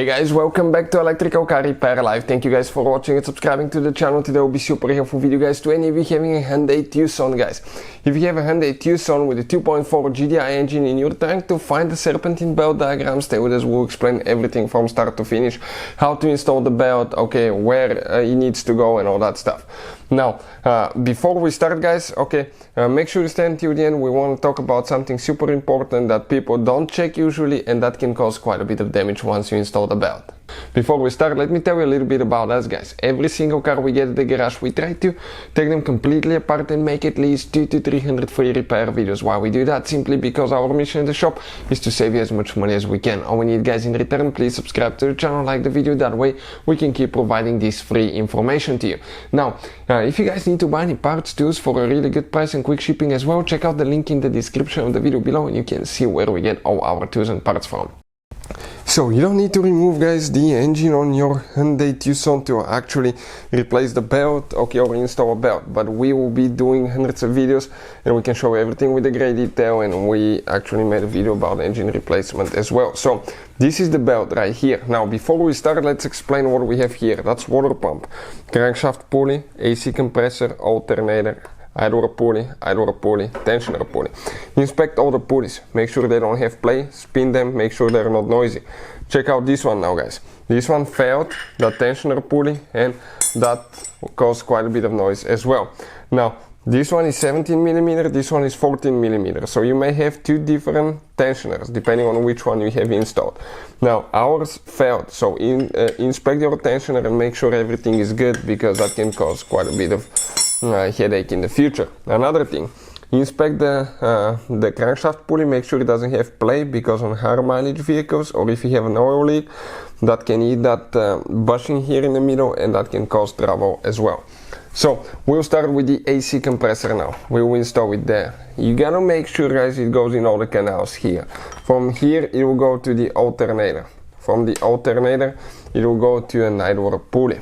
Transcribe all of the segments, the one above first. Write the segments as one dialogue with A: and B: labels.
A: Hey guys, welcome back to Electrical Car Repair Live. Thank you guys for watching and subscribing to the channel. Today will be super helpful video guys to any of you having a Hyundai Tucson guys. If you have a Hyundai Tucson with a 2.4 GDI engine and you're trying to find the serpentine belt diagram, stay with us. We'll explain everything from start to finish, how to install the belt, okay, where it needs to go and all that stuff. Now, before we start guys, okay, make sure to stay until the end. We want to talk about something super important that people don't check usually, and that can cause quite a bit of damage once you install the belt. Before we start, let me tell you a little bit about us guys. Every single car we get at the garage, we try to take them completely apart and make at least 200 to 300 free repair videos. Why we do that? Simply because our mission in the shop is to save you as much money as we can. All we need guys in return, please subscribe to the channel, like the video, that way we can keep providing this free information to you. Now, if you guys need to buy any parts, tools for a really good price and quick shipping as well, check out the link in the description of the video below and you can see where we get all our tools and parts from. So you don't need to remove guys the engine on your Hyundai Tucson to actually replace the belt, okay, or install a belt, but we will be doing hundreds of videos and we can show everything with a great detail, and we actually made a video about engine replacement as well. So this is the belt right here. Now before we start, let's explain what we have here. That's water pump, crankshaft pulley, AC compressor, alternator, idler pulley, tensioner pulley. Inspect all the pulleys, make sure they don't have play, spin them, make sure they're not noisy. Check out this one now guys. This one failed, the tensioner pulley, and that caused quite a bit of noise as well. Now this one is 17mm, this one is 14mm, so you may have two different tensioners depending on which one you have installed. Now ours failed, so inspect your tensioner and make sure everything is good, because that can cause quite a bit of headache in the future. Another thing, inspect the crankshaft pulley, make sure it doesn't have play, because on higher mileage vehicles, or if you have an oil leak, that can eat that bushing here in the middle, and that can cause trouble as well. So we'll start with the AC compressor now. We will install it there. You gotta make sure guys it goes in all the canals here. From here it will go to the alternator. From the alternator it will go to an idler pulley.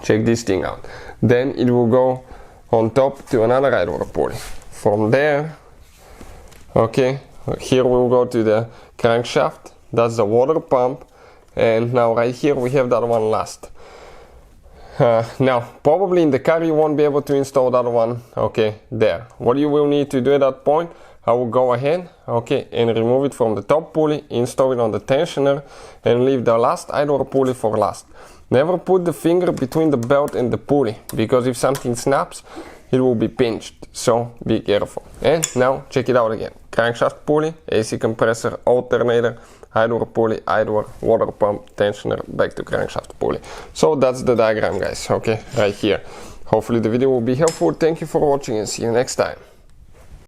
A: Check this thing out. Then it will go on top to another idler pulley. From there, okay, here we will go to the crankshaft. That's the water pump. And now right here we have that one last. Now probably in the car you won't be able to install that one, okay, there. What you will need to do at that point, I will go ahead, okay, and remove it from the top pulley, install it on the tensioner, and leave the last idler pulley for last. Never put the finger between the belt and the pulley, because if something snaps, it will be pinched, so be careful. And now check it out again. Crankshaft pulley, AC compressor, alternator, idler pulley, idler, water pump, tensioner, back to crankshaft pulley. So that's the diagram guys, okay, right here. Hopefully the video will be helpful. Thank you for watching and see you next time.